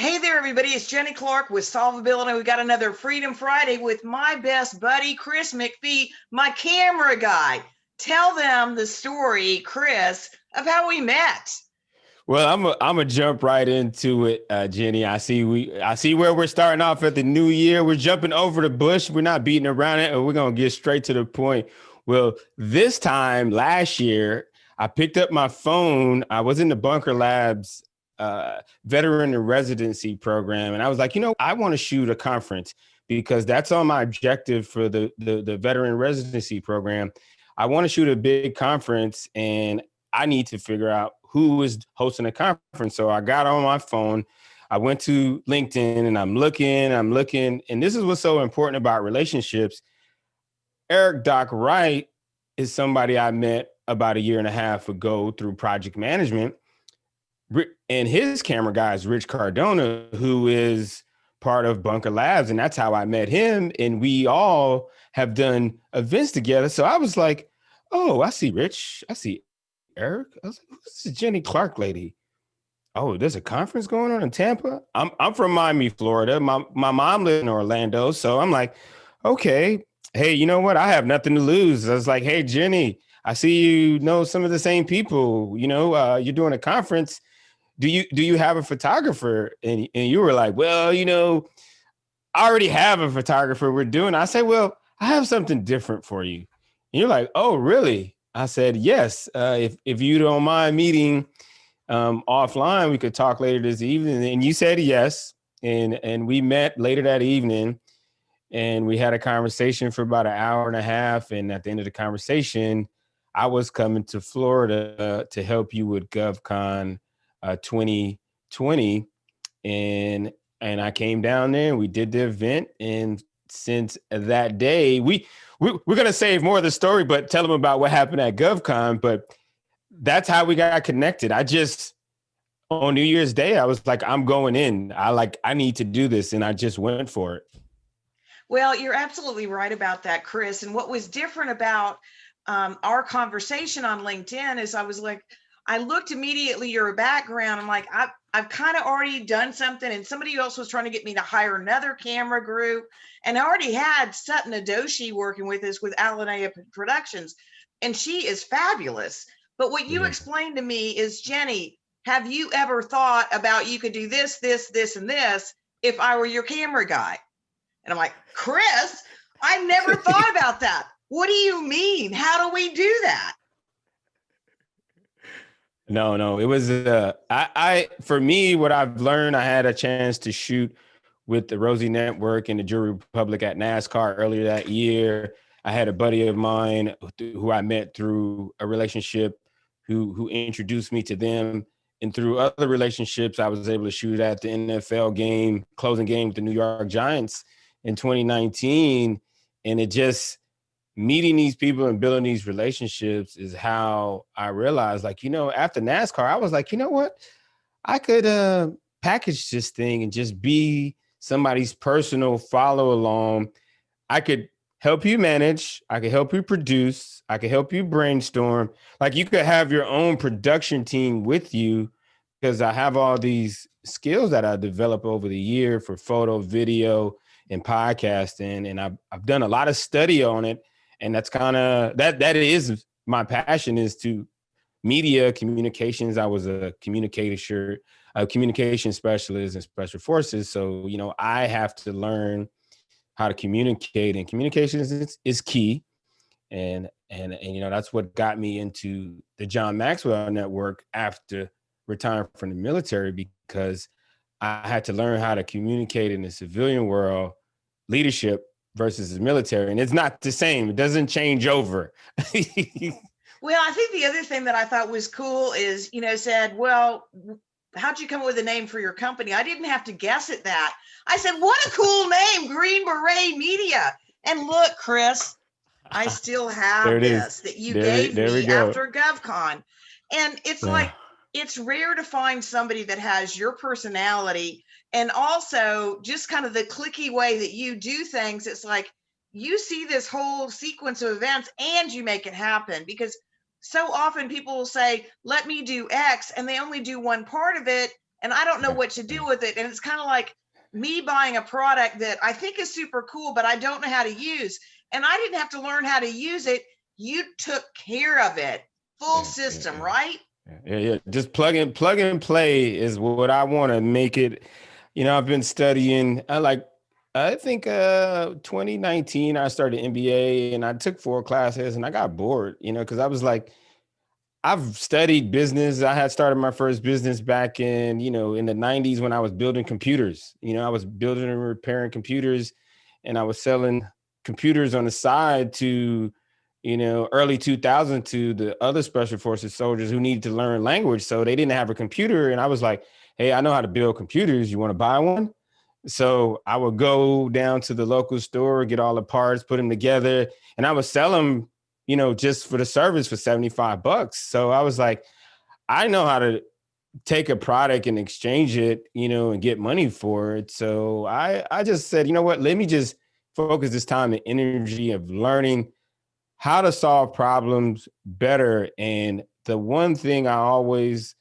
Hey there, everybody. It's Jenny Clark with Solvability. We got another Freedom Friday with my best buddy, Chris McPhee, my camera guy. Tell them the story, Chris, of how we met. Well, I'm a jump right into it, Jenny. I see where we're starting off at the new year. We're jumping over the bush. We're not beating around it, and we're gonna get straight to the point. Well, this time last year, I picked up my phone. I was in the Bunker Labs veteran and residency program, and I was like, I want to shoot a conference because that's on my objective for the veteran residency program. I want to shoot a big conference, and I need to figure out who is hosting a conference. So I got on my phone, I went to LinkedIn, and I'm looking, and this is what's so important about relationships. Eric Doc Wright is somebody I met about a year and a half ago through project management. And his camera guy is Rich Cardona, who is part of Bunker Labs. And that's how I met him. And we all have done events together. So I was like, oh, I see Rich. I see Eric. I was like, who's this Jenny Clark lady? Oh, there's a conference going on in Tampa. I'm from Miami, Florida. My mom lived in Orlando. So I'm like, okay, hey, you know what? I have nothing to lose. I was like, hey, Jenny, I see you know some of the same people. You're doing a conference. Do you have a photographer? And you were like, well, I already have a photographer we're doing. I said, well, I have something different for you. And you're like, oh, really? I said, yes. If you don't mind meeting offline, we could talk later this evening. And you said yes. And we met later that evening, and we had a conversation for about an hour and a half. And at the end of the conversation, I was coming to Florida to help you with GovCon 2020, and I came down there and we did the event. And since that day, we're gonna save more of the story, but tell them about what happened at GovCon. But that's how we got connected. On New Year's Day, I was like, I'm going in. I need to do this, and I just went for it. Well, you're absolutely right about that, Chris. And what was different about our conversation on LinkedIn is I looked immediately your background. I'm like, I've kind of already done something, and somebody else was trying to get me to hire another camera group. And I already had Sutton Adoshi working with us with Alanea Productions, and she is fabulous. But what you explained to me is, Jenny, have you ever thought about you could do this, this, this, and this if I were your camera guy? And I'm like, Chris, I never thought about that. What do you mean? How do we do that? No, it was for me, what I've learned, I had a chance to shoot with the Rosie Network and the Jury Republic at NASCAR earlier that year. I had a buddy of mine who I met through a relationship who introduced me to them. And through other relationships, I was able to shoot at the NFL game, closing game with the New York Giants in 2019. And it just, meeting these people and building these relationships is how I realized, after NASCAR, I was like, you know what? I could package this thing and just be somebody's personal follow along. I could help you manage. I could help you produce. I could help you brainstorm. Like, you could have your own production team with you, because I have all these skills that I developed over the year for photo, video, and podcasting. And I've done a lot of study on it. And that's kind of, that is my passion, is to media communications. I was a communication specialist in special forces. So, I have to learn how to communicate, and communication is key. And that's what got me into the John Maxwell Network after retiring from the military, because I had to learn how to communicate in the civilian world, leadership versus the military. And it's not the same. It doesn't change over. Well, I think the other thing that I thought was cool is, said, well, how'd you come up with a name for your company? I didn't have to guess at that. I said, what a cool name, Green Beret Media. And look, Chris, I still have this that you gave me after GovCon. And it's like, it's rare to find somebody that has your personality and also just kind of the clicky way that you do things. It's like you see this whole sequence of events and you make it happen, because so often people will say, let me do X, and they only do one part of it. and I don't know Yeah. what to do with it. And it's kind of like me buying a product that I think is super cool, but I don't know how to use. And I didn't have to learn how to use it. You took care of it, full Yeah, system, yeah, right? yeah. Just plug and play is what I want to make it. I've been studying. I think 2019 I started MBA and I took 4 classes and I got bored. Because I was like, I've studied business. I had started my first business back in the 90s when I was building computers. I was building and repairing computers and I was selling computers on the side to, early 2000 to the other special forces soldiers who needed to learn language. So they didn't have a computer. And I was like, hey, I know how to build computers. You want to buy one? So I would go down to the local store, get all the parts, put them together, and I would sell them, just for the service for $75. So I was like, I know how to take a product and exchange it, and get money for it. So I just said, you know what, let me just focus this time and energy of learning how to solve problems better. And the one thing I always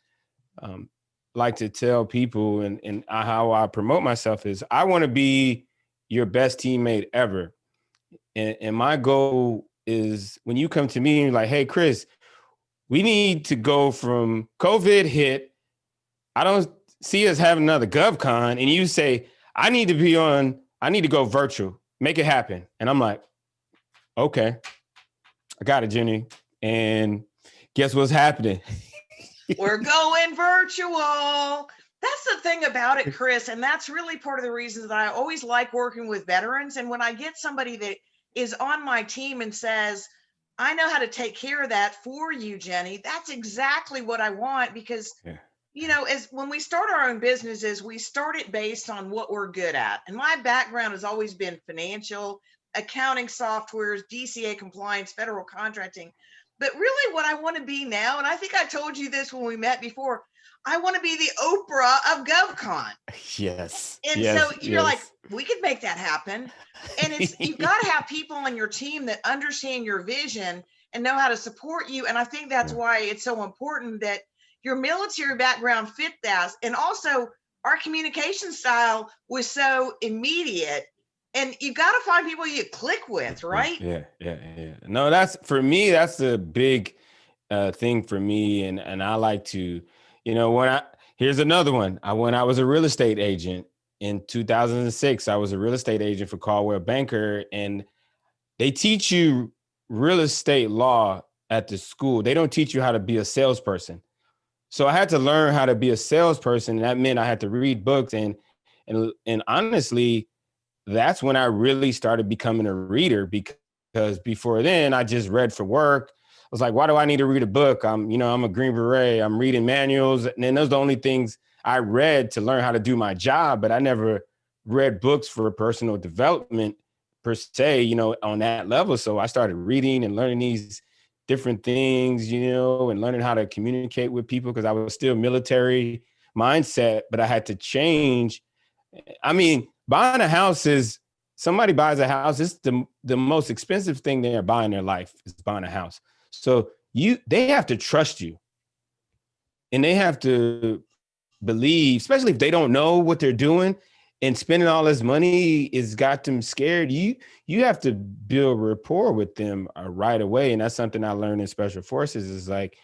um, like to tell people and how I promote myself is I want to be your best teammate ever. And my goal is when you come to me and you're like, hey, Chris, we need to go from COVID hit. I don't see us having another GovCon. And you say, I need to go virtual, make it happen. And I'm like, okay, I got it, Jenny. And guess what's happening? We're going virtual. That's the thing about it, Chris. And that's really part of the reason that I always like working with veterans. And when I get somebody that is on my team and says, I know how to take care of that for you, Jenny, that's exactly what I want. Because, as when we start our own businesses, we start it based on what we're good at. And my background has always been financial, accounting softwares, DCA compliance, federal contracting. But really what I want to be now, and I think I told you this when we met before, I want to be the Oprah of GovCon. Yes. And so you're like, we could make that happen. And you've got to have people on your team that understand your vision and know how to support you. And I think that's why it's so important that your military background fit that. And also our communication style was so immediate. And you've got to find people you click with, right? Yeah. No, that's for me, that's a big thing for me. And I like to, here's another one. When I was a real estate agent in 2006, I was a real estate agent for Caldwell Banker, and they teach you real estate law at the school. They don't teach you how to be a salesperson. So I had to learn how to be a salesperson. And that meant I had to read books and honestly, that's when I really started becoming a reader because before then I just read for work. I was like, why do I need to read a book? I'm a Green Beret. I'm reading manuals. And then those are the only things I read to learn how to do my job, but I never read books for personal development per se, on that level. So I started reading and learning these different things, and learning how to communicate with people because I was still military mindset, but I had to change. I mean, buying a house is somebody buys a house. It's the most expensive thing they're buying in their life is buying a house. So they have to trust you, and they have to believe, especially if they don't know what they're doing, and spending all this money has got them scared. You have to build rapport with them right away, and that's something I learned in special forces. Is like,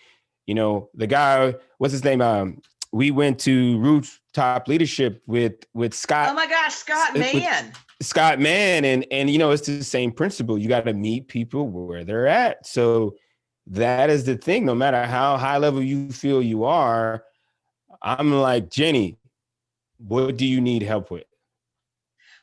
the guy, what's his name? We went to rooftop leadership with Scott. Oh my gosh, Scott Mann. Scott Mann, and it's the same principle. You got to meet people where they're at. So that is the thing. No matter how high level you feel you are, I'm like, Jenny, what do you need help with?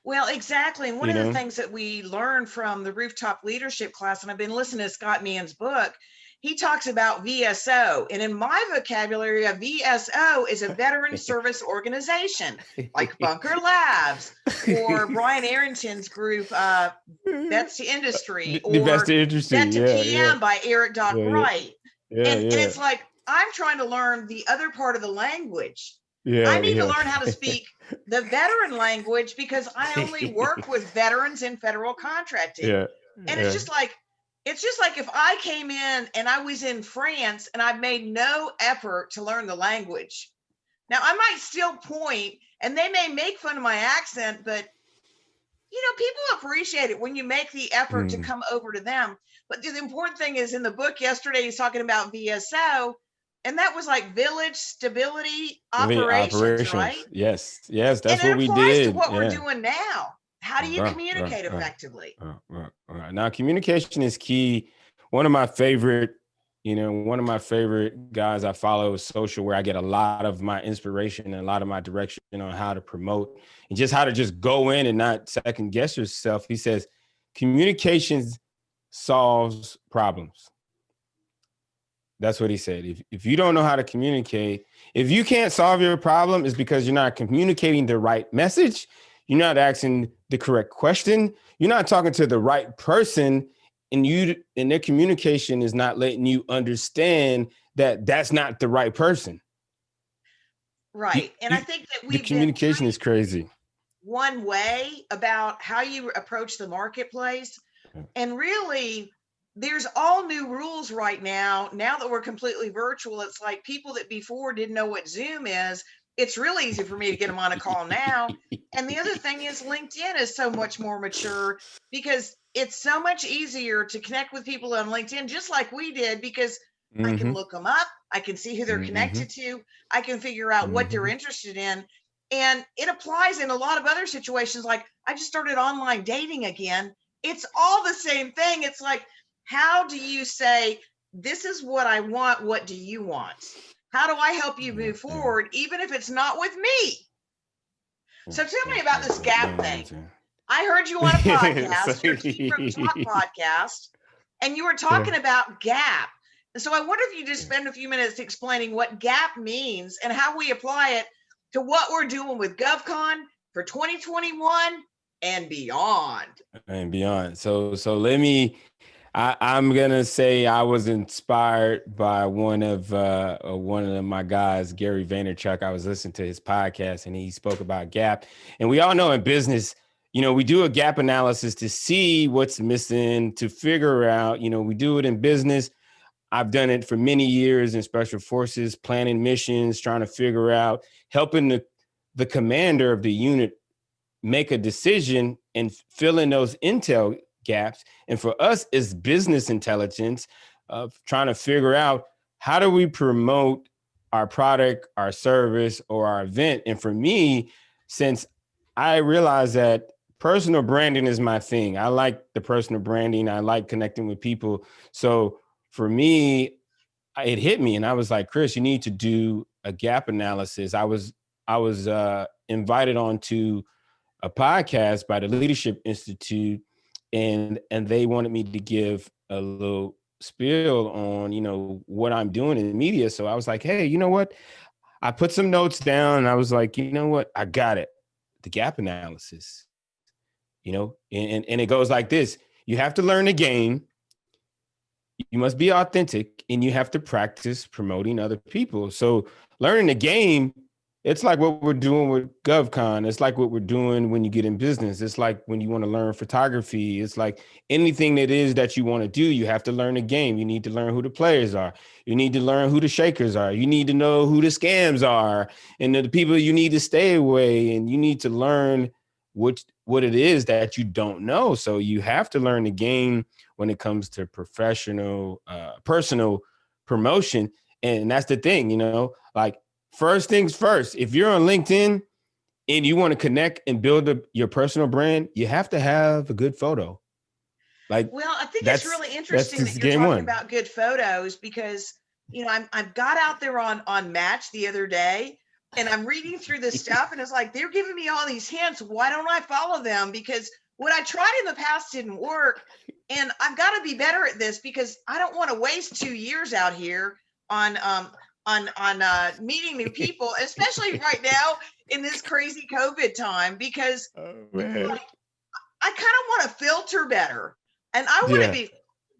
Well, exactly. And one of the things that we learned from the rooftop leadership class, and I've been listening to Scott Mann's book, he talks about VSO. And in my vocabulary, a VSO is a veteran service organization, like Bunker Labs or Brian Arrington's group, Vets to Industry, or Vets to Industry, Vet to PM by Eric Doc Wright. And it's like, I'm trying to learn the other part of the language. I need to learn how to speak the veteran language because I only work with veterans in federal contracting. And it's just like if I came in and I was in France and I made no effort to learn the language, Now I might still point and they may make fun of my accent, but people appreciate it when you make the effort to come over to them. But the important thing is in the book yesterday, he's talking about VSO, and that was like village stability The operations, right? operations. Yes, And that's it what we applies to did. what we're Yeah. doing now. How do you Right, right, communicate right, effectively? right. Now, communication is key. One of my favorite, one of my favorite guys I follow is social, where I get a lot of my inspiration and a lot of my direction on how to promote and just how to just go in and not second guess yourself. He says, communications solves problems. That's what he said. If you don't know how to communicate, if you can't solve your problem, it's because you're not communicating the right message. You're not asking the correct question. You're not talking to the right person, and their communication is not letting you understand that that's not the right person. Right. And I think that The we've been communication is crazy. one way about how you approach the marketplace. And really, there's all new rules right now. Now that we're completely virtual, it's like people that before didn't know what Zoom is. It's really easy for me to get them on a call now. And the other thing is, LinkedIn is so much more mature because it's so much easier to connect with people on LinkedIn, just like we did, because I can Mm-hmm. look them up. I can see who they're Mm-hmm. connected to. I can figure out what they're Mm-hmm. interested in. And it applies in a lot of other situations. Like I just started online dating again. It's all the same thing. It's like, how do you say, this is what I want? What do you want? How do I help you Yeah, move yeah, forward, even if it's not with me? yeah, So tell yeah, me about yeah, this yeah. gap No, thing. it's, I heard you on a so, podcast, your Keep From the Top podcast, and you were yeah. talking about gap. And so I wonder if you just spend a few minutes explaining what gap means and how we apply it to what we're doing with GovCon for 2021 and beyond. And beyond. So let me. I'm gonna say I was inspired by one of my guys, Gary Vaynerchuk. I was listening to his podcast and he spoke about gap. And we all know in business, we do a gap analysis to see what's missing, to figure out, we do it in business. I've done it for many years in special forces, planning missions, trying to figure out, helping the commander of the unit make a decision and fill in those intel gaps. And for us, it's business intelligence of trying to figure out, how do we promote our product, our service, or our event. And for me, since I realized that personal branding is my thing, I like the personal branding, I like connecting with people. So for me, it hit me and I was like, Chris, you need to do a gap analysis. I was invited onto a podcast by the Leadership Institute, and they wanted me to give a little spiel on what I'm doing in media. So I was like, hey, you know what? I put some notes down and I was like, you know what? I got it. The gap analysis, and it goes like this: you have to learn the game, you must be authentic, and you have to practice promoting other people. So learning the game, it's like what we're doing with GovCon. It's like what we're doing when you get in business. It's like when you want to learn photography. It's like anything that is that you want to do, you have to learn the game. You need to learn who the players are. You need to learn who the shakers are. You need to know who the scams are and the people you need to stay away. And you need to learn what it is that you don't know. So you have to learn the game when it comes to personal promotion. And that's the thing, like, first things first, if you're on LinkedIn and you want to connect and build your personal brand, you have to have a good photo. Like Well, I think it's that's really that's interesting that just you're game talking one. about good photos because I've got out there on Match the other day and I'm reading through this stuff and it's like they're giving me all these hints. Why don't I follow them? Because what I tried in the past didn't work, and I've got to be better at this because I don't want to waste 2 years out here on meeting new people, especially right now in this crazy COVID time. Because Oh it's man. like I kind of want to filter better and I want to Yeah. be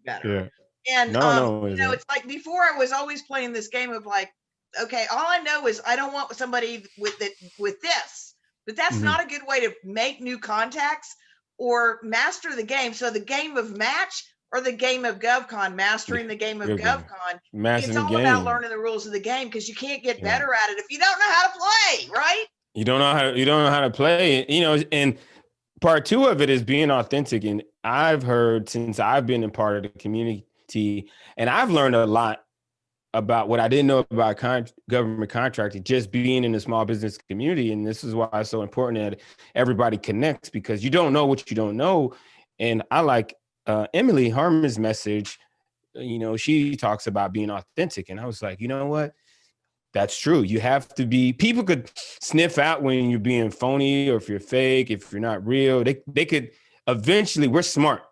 better. Yeah. And No, is that? it's like before I was always playing this game of like, okay, all I know is I don't want somebody with this, but that's Mm-hmm. not a good way to make new contacts or master the game. So the game of Match or the game of GovCon, mastering the game of Okay. GovCon. Mastering It's the all about game. learning the rules of the game, because you can't get Yeah. better at it if you don't know how to play, right? You don't know how to play it, and part two of it is being authentic. And I've heard, since I've been a part of the community, and I've learned a lot about what I didn't know about government contracting, just being in the small business community. And this is why it's so important that everybody connects, because you don't know what you don't know. And I like Emily Harmon's message. She talks about being authentic. And I was like, you know what? That's true. You have to be, people could sniff out when you're being phony, or if you're fake, if you're not real. They could eventually, we're smart.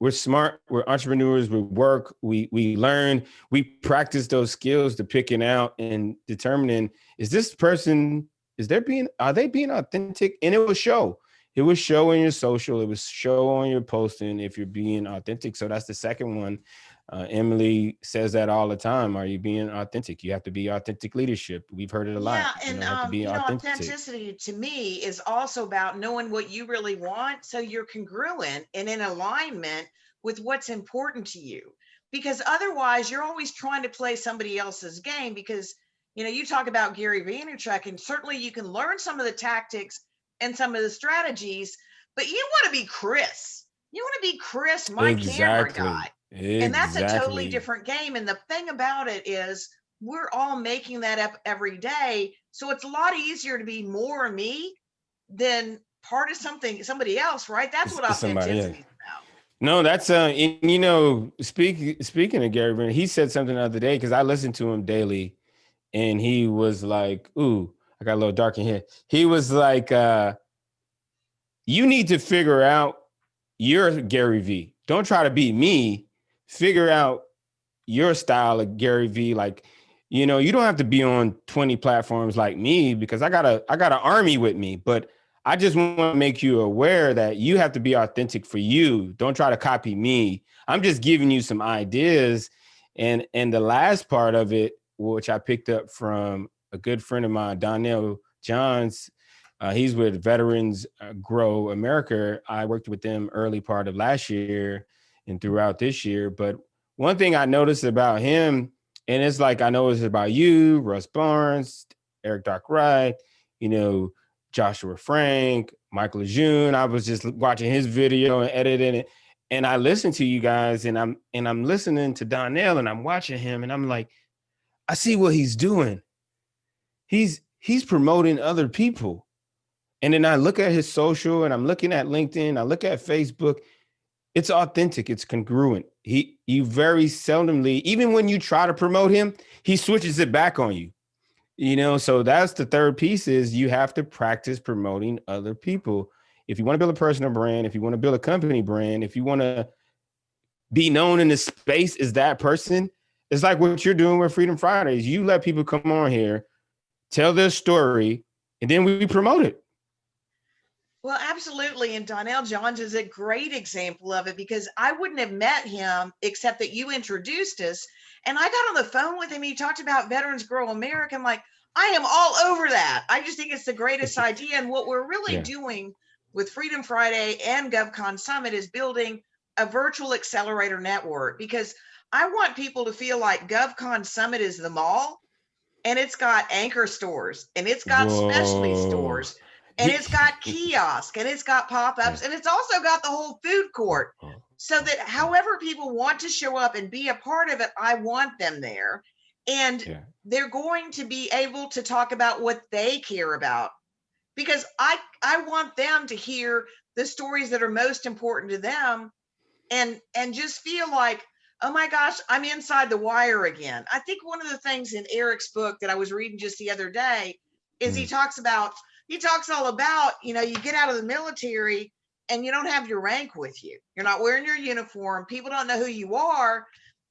We're smart. We're entrepreneurs. We work. We learn. We practice those skills to picking out and determining, is this person, are they being authentic? And it will show. It will show in your social. It will show on your posting if you're being authentic. So that's the second one. Emily says that all the time. Are you being authentic? You have to be authentic leadership. We've heard it a lot. Yeah, You and have to be authentic. authenticity to me is also about knowing what you really want, so you're congruent and in alignment with what's important to you. Because otherwise, you're always trying to play somebody else's game. Because you talk about Gary Vaynerchuk, and certainly you can learn some of the tactics and some of the strategies, but you want to be Chris. You want to be Chris, my camera Exactly. guy, and that's a totally Exactly. different game. And the thing about it is, we're all making that up every day. So it's a lot easier to be more me than part of somebody else, right? That's what It's somebody else. authenticity is about. No, that's speaking of Gary Vaynerchuk, he said something the other day, because I listen to him daily, and he was like, "Ooh, I got a little dark in here." He was like, "You need to figure out your Gary V. Don't try to be me. Figure out your style of Gary V. Like, you don't have to be on 20 platforms like me, because I got an army with me, but I just want to make you aware that you have to be authentic for you. Don't try to copy me. I'm just giving you some ideas." And the last part of it, which I picked up from a good friend of mine, Donnell Johns, he's with Veterans Grow America. I worked with them early part of last year and throughout this year. But one thing I noticed about him, and it's like I know it's about you, Russ Barnes, Eric Doc Wright, Joshua Frank, Michael June. I was just watching his video and editing it, and I listened to you guys, and I'm listening to Donnell, and I'm watching him, and I'm like, I see what he's doing. He's promoting other people. And then I look at his social, and I'm looking at LinkedIn, I look at Facebook. It's authentic, it's congruent. You very seldomly, even when you try to promote him, he switches it back on you. So that's the third piece, is you have to practice promoting other people. If you want to build a personal brand, if you want to build a company brand, if you want to be known in the space as that person, it's like what you're doing with Freedom Fridays. You let people come on here, tell their story, and then we promote it. Well, absolutely. And Donnell Johns is a great example of it, because I wouldn't have met him except that you introduced us. And I got on the phone with him. He talked about Veterans Grow America. I'm like, I am all over that. I just think it's the greatest idea. And what we're really Yeah. doing with Freedom Friday and GovCon Summit is building a virtual accelerator network, because I want people to feel like GovCon Summit is the mall, and it's got anchor stores, and it's got specialty Whoa. stores, and it's got kiosk, and it's got pop-ups, Yeah. and it's also got the whole food court, so that however people want to show up and be a part of it, I want them there. And Yeah. they're going to be able to talk about what they care about, because I want them to hear the stories that are most important to them, and just feel like, oh my gosh, I'm inside the wire again. I think one of the things in Eric's book that I was reading just the other day is he talks all about, you get out of the military and you don't have your rank with you. You're not wearing your uniform. People don't know who you are.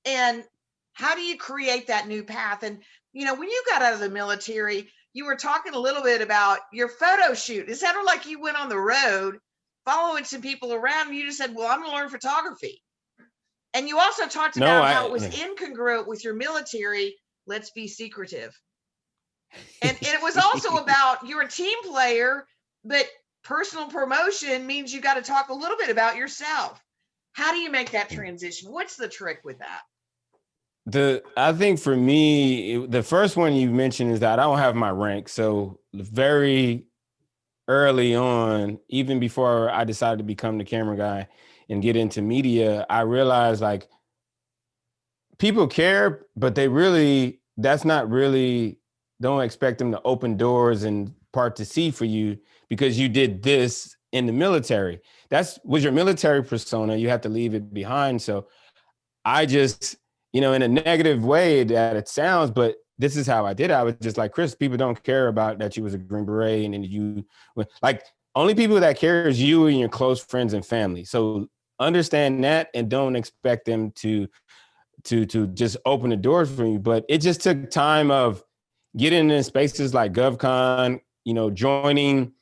And how do you create that new path? And, when you got out of the military, you were talking a little bit about your photo shoot. It sounded like you went on the road following some people around, and you just said, well, I'm going to learn photography. And you also talked No, about how it was incongruent with your military. Let's be secretive. And it was also about, you're a team player, but personal promotion means you got to talk a little bit about yourself. How do you make that transition? What's the trick with that? I think for me, the first one you mentioned is that I don't have my rank. So very early on, even before I decided to become the camera guy and get into media, I realized like people care, but that's not really, don't expect them to open doors and part to see for you because you did this in the military. Was your military persona. You have to leave it behind. So I just, in a negative way that it sounds, but this is how I did it. I was just like, Chris, people don't care about that you was a Green Beret and then you, like, only people that care is you and your close friends and family. So understand that and don't expect them to just open the doors for you. But it just took time of getting in spaces like GovCon, joining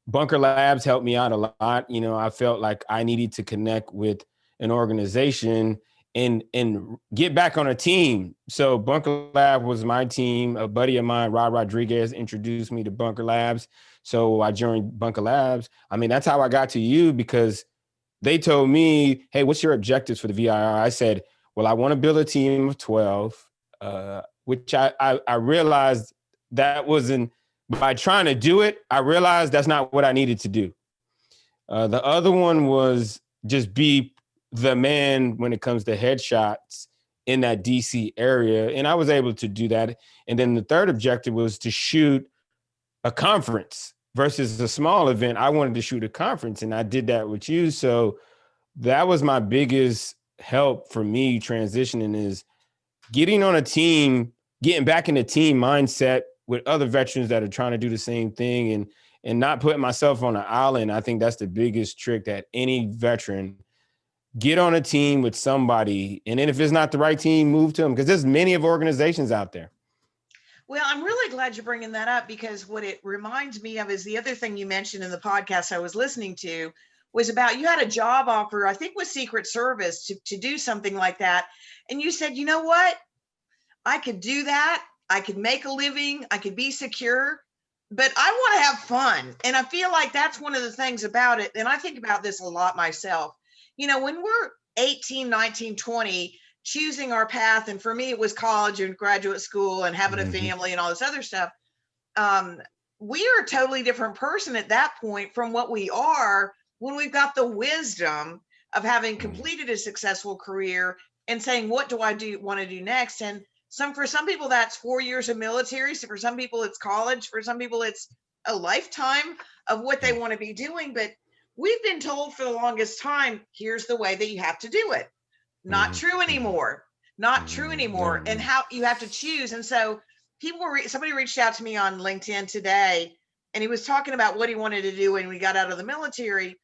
Bunker Labs helped me out a lot. I felt like I needed to connect with an organization and get back on a team. So Bunker Lab was my team. A buddy of mine, Rod Rodriguez, introduced me to Bunker Labs. So I joined Bunker Labs. I mean, that's how I got to you because they told me, hey, what's your objectives for the VIR? I said, well, I want to build a team of 12, which I realized that wasn't, by trying to do it, I realized that's not what I needed to do. The other one was just be the man when it comes to headshots in that DC area. And I was able to do that. And then the third objective was to shoot a conference versus a small event. I wanted to shoot a conference and I did that with you. So that was my biggest help for me transitioning is getting on a team, getting back in the team mindset with other veterans that are trying to do the same thing and not putting myself on an island. I think that's the biggest trick that any veteran get on a team with somebody. And then if it's not the right team, move to them because there's many of organizations out there. Well, I'm really glad you're bringing that up because what it reminds me of is the other thing you mentioned in the podcast I was listening to was about you had a job offer, I think with Secret Service to do something like that. And you said, you know what? I could do that. I could make a living. I could be secure, but I want to have fun. And I feel like that's one of the things about it. And I think about this a lot myself. When we're 18, 19, 20, choosing our path, and for me, it was college and graduate school and having a family and all this other stuff. We are a totally different person at that point from what we are when we've got the wisdom of having completed a successful career and saying, what do I want to do next? And for some people, that's 4 years of military. So for some people, it's college. For some people, it's a lifetime of what they want to be doing. But we've been told for the longest time, here's the way that you have to do it. Not true anymore. Not true anymore. And how you have to choose. And so somebody reached out to me on LinkedIn today, and he was talking about what he wanted to do when we got out of the military.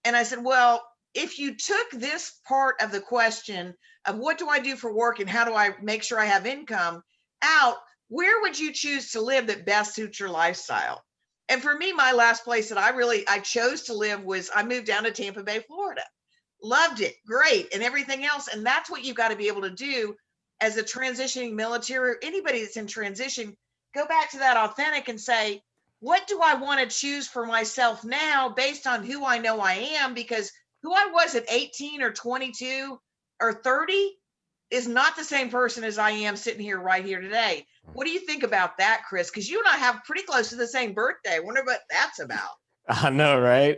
And I said, well, if you took this part of the question of what do I do for work and how do I make sure I have income out, where would you choose to live that best suits your lifestyle? And for me, my last place that I chose to live was I moved down to Tampa Bay, Florida. Loved it. Great. And everything else. And that's what you've got to be able to do as a transitioning military or anybody that's in transition. Go back to that authentic and say, what do I want to choose for myself now based on who I know I am? Because who I was at 18 or 22 or 30 is not the same person as I am sitting here right here today. What do you think about that, Chris? Because you and I have pretty close to the same birthday. I wonder what that's about. I know, right?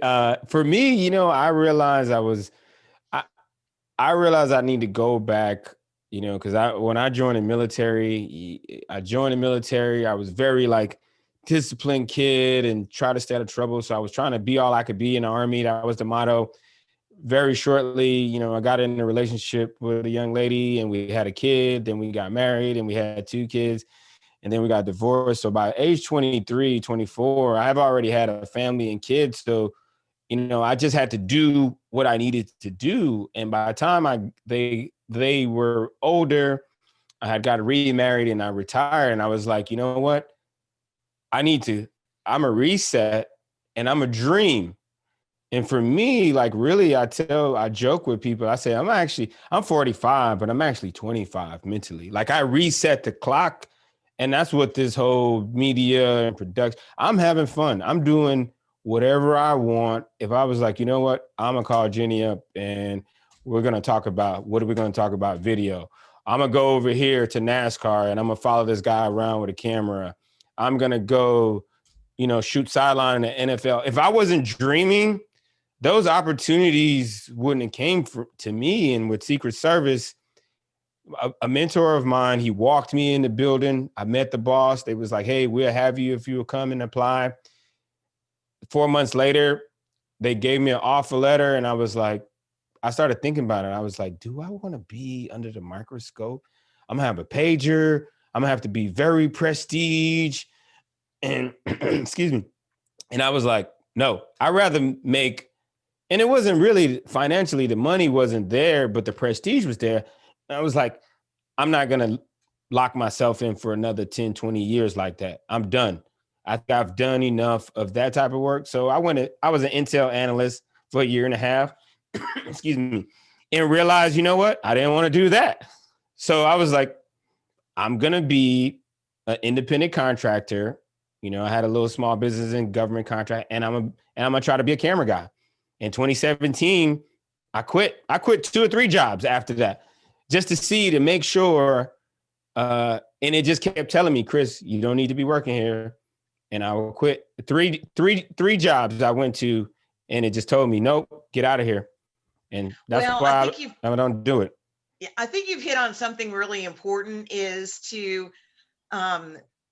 For me, I realized I realized I need to go back, because when I joined the military, I was very like disciplined kid and try to stay out of trouble. So I was trying to be all I could be in the Army. That was the motto. Very shortly, I got in a relationship with a young lady and we had a kid, then we got married and we had 2 kids and then we got divorced. So by age 23, 24, I've already had a family and kids. So, I just had to do what I needed to do. And by the time they were older, I had got remarried and I retired. And I was like, you know what? I'm a reset and I'm a dream. And for me, like really, I joke with people. I say, I'm 45, but I'm actually 25 mentally. Like I reset the clock. And that's what this whole media and production, I'm having fun. I'm doing whatever I want. If I was like, you know what, I'm gonna call Jenny up and we're gonna talk about, what are we gonna talk about? Video. I'm gonna go over here to NASCAR and I'm gonna follow this guy around with a camera. I'm gonna go, shoot sideline in the NFL. If I wasn't dreaming, those opportunities wouldn't have came to me. And with Secret Service, a mentor of mine, he walked me in the building. I met the boss. They was like, hey, we'll have you if you will come and apply. 4 months later, they gave me an offer letter, and I was like, I started thinking about it. I was like, do I want to be under the microscope? I'm gonna have a pager. I'm gonna have to be very prestige. And excuse me. And I was like, no, I'd rather make, and it wasn't really financially, the money wasn't there, but the prestige was there. And I was like, I'm not gonna lock myself in for another 10, 20 years like that. I'm done. I think I've done enough of that type of work. So I was an Intel analyst for a year and a half, excuse me, and realized, you know what? I didn't want to do that. So I was like, I'm going to be an independent contractor. I had a little small business in government contract, and I'm going to try to be a camera guy. In 2017, I quit. I quit 2 or 3 jobs after that just to make sure. And it just kept telling me, Chris, you don't need to be working here. And I will quit. Three jobs I went to, and it just told me, nope, get out of here. And that's why I don't do it. Yeah, I think you've hit on something really important, is to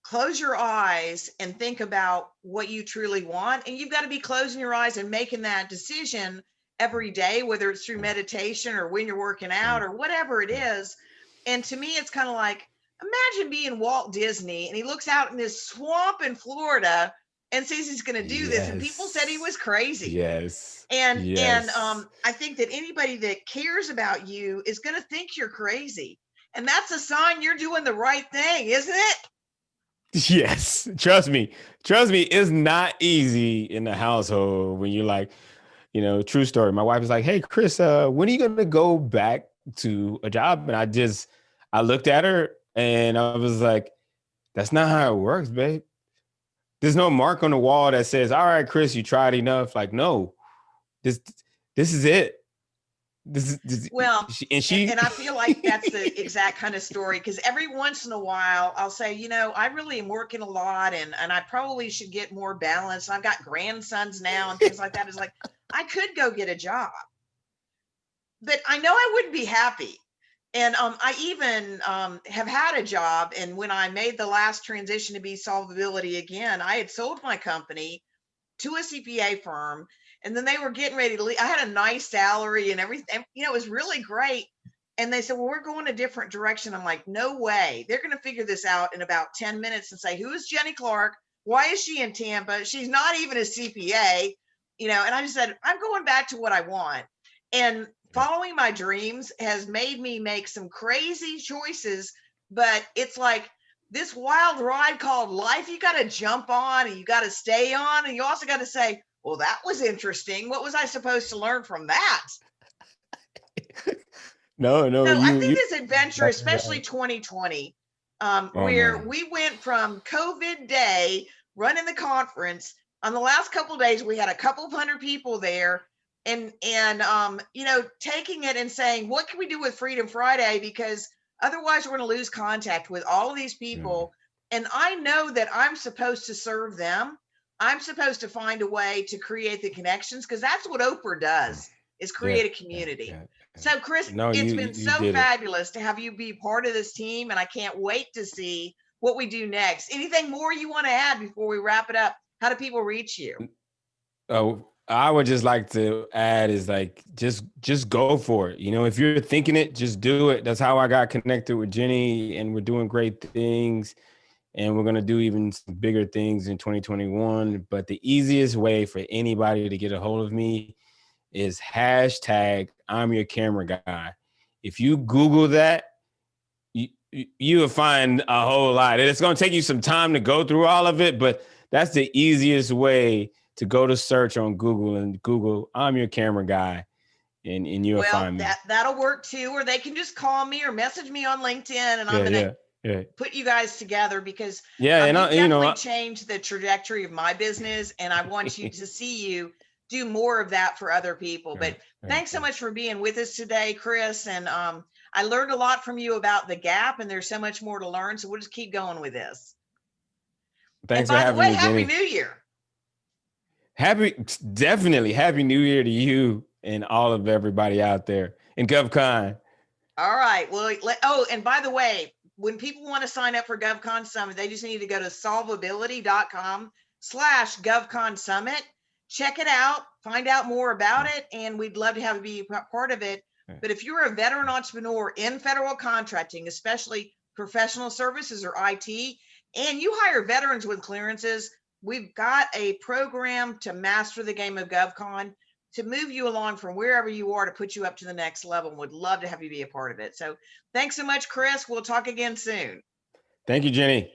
close your eyes and think about what you truly want. And you've got to be closing your eyes and making that decision every day, whether it's through meditation or when you're working out or whatever it is. And to me, it's kind of like, imagine being Walt Disney and he looks out in this swamp in Florida and says he's going to do this. And people said he was crazy. Yes. And I think that anybody that cares about you is going to think you're crazy. And that's a sign you're doing the right thing, isn't it? Yes. Trust me, it's not easy in the household when you're like, true story. My wife was like, hey, Chris, when are you going to go back to a job? And I looked at her and I was like, that's not how it works, babe. There's no mark on the wall that says, all right, Chris, you tried enough. Like, no, this is it. This well, and I feel like that's the exact kind of story, because every once in a while I'll say, I really am working a lot and I probably should get more balance. I've got grandsons now and things like that. It's like, I could go get a job, but I know I wouldn't be happy. And I even have had a job. And when I made the last transition to be Solvability again, I had sold my company to a CPA firm. And then they were getting ready to leave. I had a nice salary and everything. It was really great. And they said, well, we're going a different direction. I'm like, no way. They're going to figure this out in about 10 minutes and say, who is Jenny Clark? Why is she in Tampa? She's not even a CPA, and I just said, I'm going back to what I want. And following my dreams has made me make some crazy choices, but it's like this wild ride called life. You got to jump on and you got to stay on. And you also got to say, well, that was interesting. What was I supposed to learn from that? No. So I think this adventure, especially 2020, where we went from COVID day running the conference. On the last couple of days, we had a couple of hundred people there. And taking it and saying, what can we do with Freedom Friday? Because otherwise we're going to lose contact with all of these people. And I know that I'm supposed to serve them. I'm supposed to find a way to create the connections, because that's what Oprah does, is create a community. So Chris, it's been so fabulous to have you be part of this team. And I can't wait to see what we do next. Anything more you want to add before we wrap it up? How do people reach you? Oh, I would just like to add is like, just go for it. If you're thinking it, just do it. That's how I got connected with Jenny, and we're doing great things, and we're going to do even some bigger things in 2021. But the easiest way for anybody to get a hold of me is hashtag I'm your camera guy. If you Google that, you will find a whole lot. And it's going to take you some time to go through all of it, but that's the easiest way to go to search on Google and Google, I'm your camera guy, and you'll find me. That'll work too. Or they can just call me or message me on LinkedIn, and I'm going to Yeah. put you guys together because Yeah, and you've I, you know, definitely changed the trajectory of my business, and I want you to see you do more of that for other people. But thanks so much for being with us today, Chris. And I learned a lot from you about the gap, and there's so much more to learn. So we'll just keep going with this. And thanks for by the having way, me, Happy Jenny. New Year. Definitely happy New Year to you and all of everybody out there in GovCon. All right. Well, oh, and by the way, when people want to sign up for GovCon Summit, they just need to go to solvability.com/GovCon Summit. Check it out, find out more about it, and we'd love to have you be part of it. But if you're a veteran entrepreneur in federal contracting, especially professional services or IT, and you hire veterans with clearances, we've got a program to master the game of GovCon to move you along from wherever you are to put you up to the next level, and would love to have you be a part of it. So thanks so much, Chris. We'll talk again soon. Thank you, Jenny.